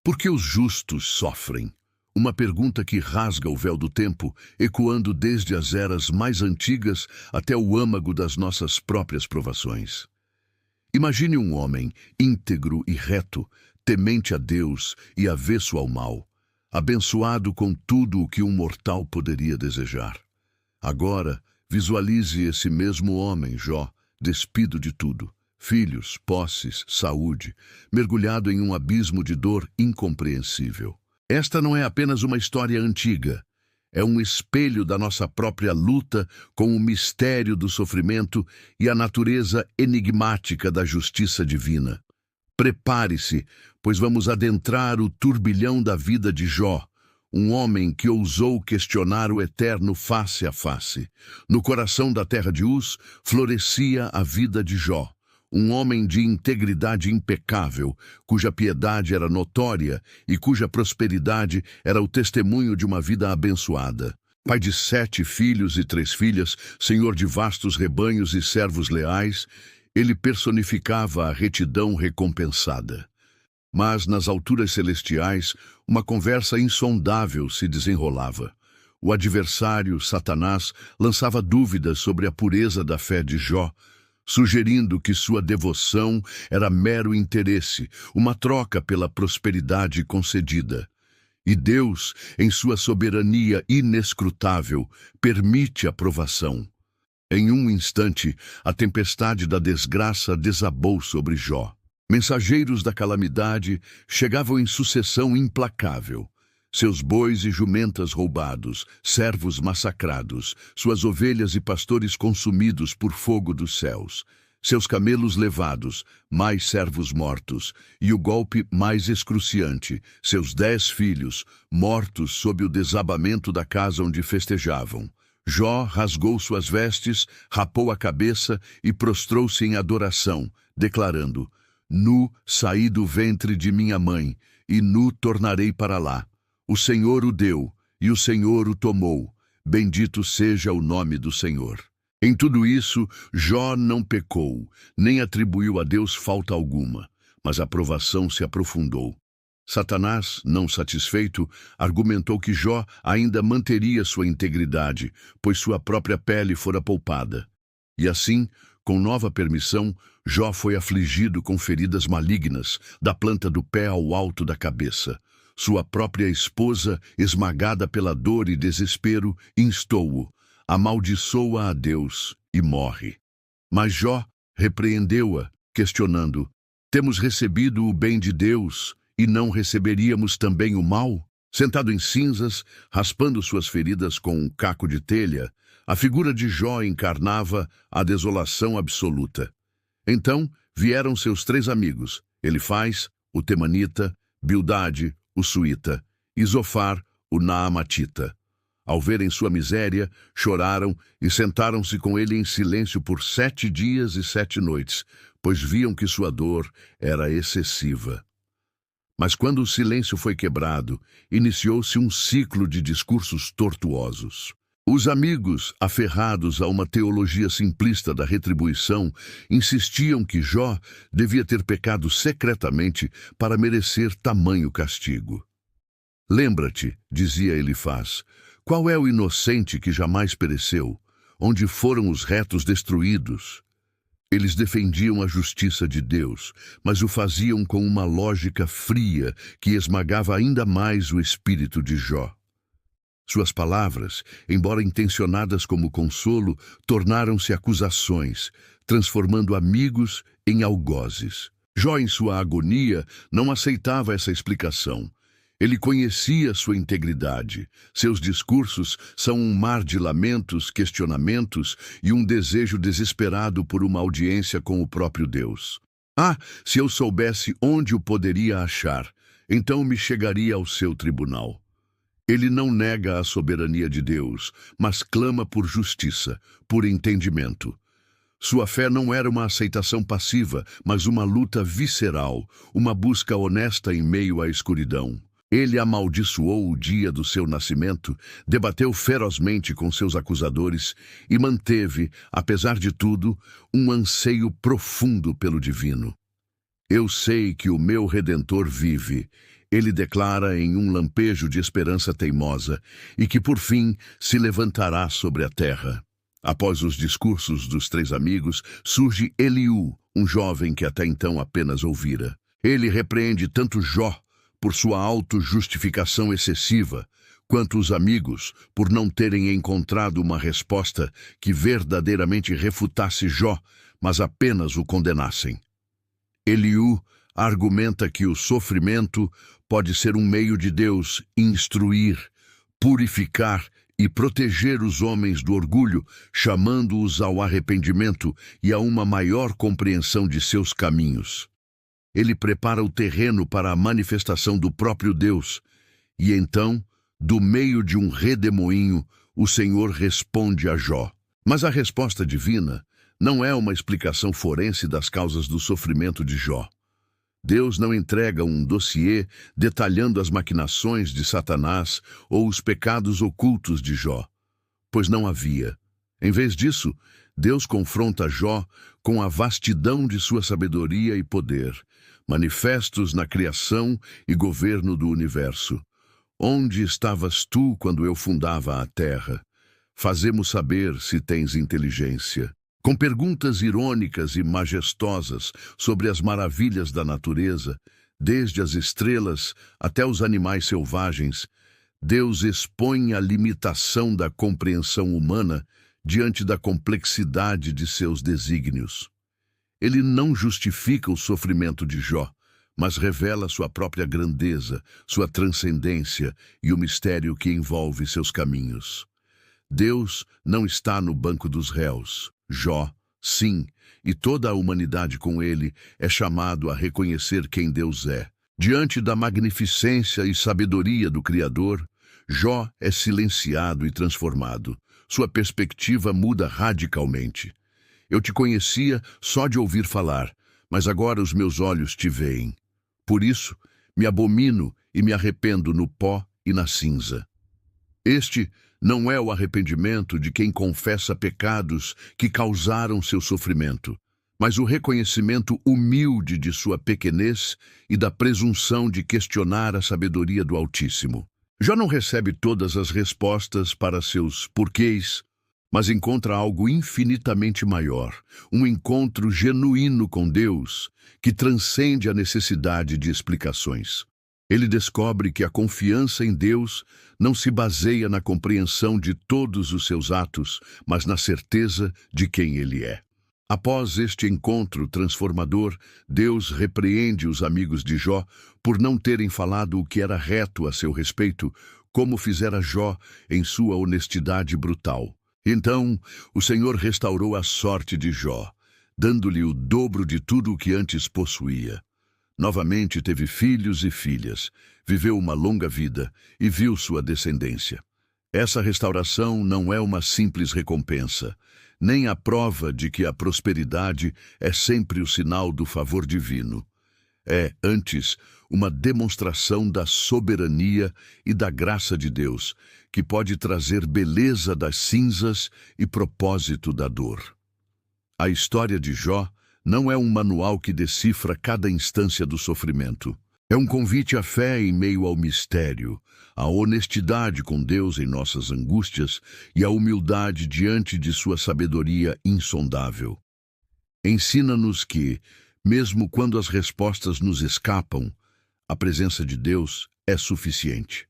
Por que os justos sofrem? Uma pergunta que rasga o véu do tempo, ecoando desde as eras mais antigas até o âmago das nossas próprias provações. Imagine um homem íntegro e reto, temente a Deus e avesso ao mal, abençoado com tudo o que um mortal poderia desejar. Agora, visualize esse mesmo homem, Jó, despido de tudo, filhos, posses, saúde, mergulhado em um abismo de dor incompreensível. Esta não é apenas uma história antiga, é um espelho da nossa própria luta com o mistério do sofrimento e a natureza enigmática da justiça divina. Prepare-se, pois vamos adentrar o turbilhão da vida de Jó, um homem que ousou questionar o eterno face a face. No coração da terra de Uz florescia a vida de Jó, um homem de integridade impecável, cuja piedade era notória e cuja prosperidade era o testemunho de uma vida abençoada. Pai de 7 filhos e 3 filhas, senhor de vastos rebanhos e servos leais, ele personificava a retidão recompensada. Mas nas alturas celestiais, uma conversa insondável se desenrolava. O adversário, Satanás, lançava dúvidas sobre a pureza da fé de Jó, sugerindo que sua devoção era mero interesse, uma troca pela prosperidade concedida. E Deus, em sua soberania inescrutável, permite a provação. Em um instante, a tempestade da desgraça desabou sobre Jó. Mensageiros da calamidade chegavam em sucessão implacável. Seus bois e jumentas roubados, servos massacrados, suas ovelhas e pastores consumidos por fogo dos céus, seus camelos levados, mais servos mortos, e o golpe mais excruciante, seus 10 filhos, mortos sob o desabamento da casa onde festejavam. Jó rasgou suas vestes, rapou a cabeça e prostrou-se em adoração, declarando: Nu saí do ventre de minha mãe, e nu tornarei para lá. O Senhor o deu, e o Senhor o tomou. Bendito seja o nome do Senhor. Em tudo isso, Jó não pecou, nem atribuiu a Deus falta alguma, mas a provação se aprofundou. Satanás, não satisfeito, argumentou que Jó ainda manteria sua integridade, pois sua própria pele fora poupada. E assim, com nova permissão, Jó foi afligido com feridas malignas, da planta do pé ao alto da cabeça. Sua própria esposa, esmagada pela dor e desespero, instou-o: amaldiçoa a Deus e morre. Mas Jó repreendeu-a, questionando: temos recebido o bem de Deus e não receberíamos também o mal? Sentado em cinzas, raspando suas feridas com um caco de telha, a figura de Jó encarnava a desolação absoluta. Então vieram seus 3 amigos, Elifaz, o temanita, Bildade, o suíta, e Zofar, o naamatita. Ao verem sua miséria, choraram e sentaram-se com ele em silêncio por 7 dias e 7 noites, pois viam que sua dor era excessiva. Mas quando o silêncio foi quebrado, iniciou-se um ciclo de discursos tortuosos. Os amigos, aferrados a uma teologia simplista da retribuição, insistiam que Jó devia ter pecado secretamente para merecer tamanho castigo. Lembra-te, dizia Elifaz, qual é o inocente que jamais pereceu? Onde foram os retos destruídos? Eles defendiam a justiça de Deus, mas o faziam com uma lógica fria que esmagava ainda mais o espírito de Jó. Suas palavras, embora intencionadas como consolo, tornaram-se acusações, transformando amigos em algozes. Jó, em sua agonia, não aceitava essa explicação. Ele conhecia sua integridade. Seus discursos são um mar de lamentos, questionamentos e um desejo desesperado por uma audiência com o próprio Deus. Ah, se eu soubesse onde o poderia achar, então me chegaria ao seu tribunal. Ele não nega a soberania de Deus, mas clama por justiça, por entendimento. Sua fé não era uma aceitação passiva, mas uma luta visceral, uma busca honesta em meio à escuridão. Ele amaldiçoou o dia do seu nascimento, debateu ferozmente com seus acusadores e manteve, apesar de tudo, um anseio profundo pelo divino. Eu sei que o meu Redentor vive. Ele declara em um lampejo de esperança teimosa e que por fim se levantará sobre a terra. Após os discursos dos três amigos, surge Eliú, um jovem que até então apenas ouvira. Ele repreende tanto Jó por sua autojustificação excessiva, quanto os amigos por não terem encontrado uma resposta que verdadeiramente refutasse Jó, mas apenas o condenassem. Eliú argumenta que o sofrimento pode ser um meio de Deus instruir, purificar e proteger os homens do orgulho, chamando-os ao arrependimento e a uma maior compreensão de seus caminhos. Ele prepara o terreno para a manifestação do próprio Deus, e então, do meio de um redemoinho, o Senhor responde a Jó. Mas a resposta divina não é uma explicação forense das causas do sofrimento de Jó. Deus não entrega um dossiê detalhando as maquinações de Satanás ou os pecados ocultos de Jó, pois não havia. Em vez disso, Deus confronta Jó com a vastidão de sua sabedoria e poder, manifestos na criação e governo do universo. Onde estavas tu quando eu fundava a terra? Fazemos saber se tens inteligência. Com perguntas irônicas e majestosas sobre as maravilhas da natureza, desde as estrelas até os animais selvagens, Deus expõe a limitação da compreensão humana diante da complexidade de seus desígnios. Ele não justifica o sofrimento de Jó, mas revela sua própria grandeza, sua transcendência e o mistério que envolve seus caminhos. Deus não está no banco dos réus. Jó, sim, e toda a humanidade com ele é chamado a reconhecer quem Deus é. Diante da magnificência e sabedoria do Criador, Jó é silenciado e transformado. Sua perspectiva muda radicalmente. Eu te conhecia só de ouvir falar, mas agora os meus olhos te veem. Por isso, me abomino e me arrependo no pó e na cinza. Este não é o arrependimento de quem confessa pecados que causaram seu sofrimento, mas o reconhecimento humilde de sua pequenez e da presunção de questionar a sabedoria do Altíssimo. Jó não recebe todas as respostas para seus porquês, mas encontra algo infinitamente maior, um encontro genuíno com Deus que transcende a necessidade de explicações. Ele descobre que a confiança em Deus não se baseia na compreensão de todos os seus atos, mas na certeza de quem Ele é. Após este encontro transformador, Deus repreende os amigos de Jó por não terem falado o que era reto a seu respeito, como fizera Jó em sua honestidade brutal. Então, o Senhor restaurou a sorte de Jó, dando-lhe o dobro de tudo o que antes possuía. Novamente teve filhos e filhas, viveu uma longa vida e viu sua descendência. Essa restauração não é uma simples recompensa, nem a prova de que a prosperidade é sempre o sinal do favor divino. É, antes, uma demonstração da soberania e da graça de Deus, que pode trazer beleza das cinzas e propósito da dor. A história de Jó não é um manual que decifra cada instância do sofrimento. É um convite à fé em meio ao mistério, à honestidade com Deus em nossas angústias e à humildade diante de sua sabedoria insondável. Ensina-nos que, mesmo quando as respostas nos escapam, a presença de Deus é suficiente.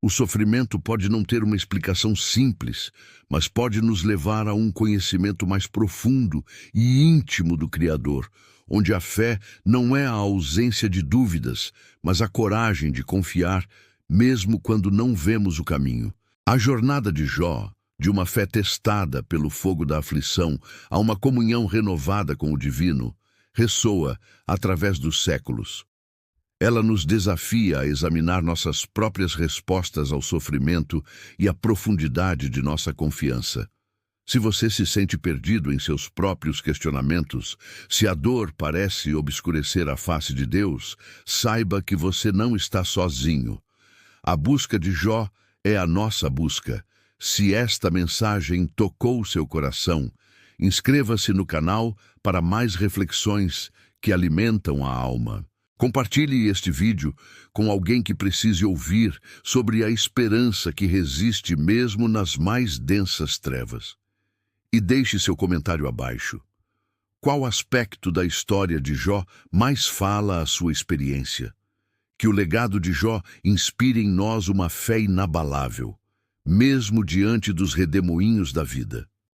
O sofrimento pode não ter uma explicação simples, mas pode nos levar a um conhecimento mais profundo e íntimo do Criador, onde a fé não é a ausência de dúvidas, mas a coragem de confiar, mesmo quando não vemos o caminho. A jornada de Jó, de uma fé testada pelo fogo da aflição a uma comunhão renovada com o divino, ressoa através dos séculos. Ela nos desafia a examinar nossas próprias respostas ao sofrimento e a profundidade de nossa confiança. Se você se sente perdido em seus próprios questionamentos, se a dor parece obscurecer a face de Deus, saiba que você não está sozinho. A busca de Jó é a nossa busca. Se esta mensagem tocou seu coração, inscreva-se no canal para mais reflexões que alimentam a alma. Compartilhe este vídeo com alguém que precise ouvir sobre a esperança que resiste mesmo nas mais densas trevas. E deixe seu comentário abaixo. Qual aspecto da história de Jó mais fala à sua experiência? Que o legado de Jó inspire em nós uma fé inabalável, mesmo diante dos redemoinhos da vida.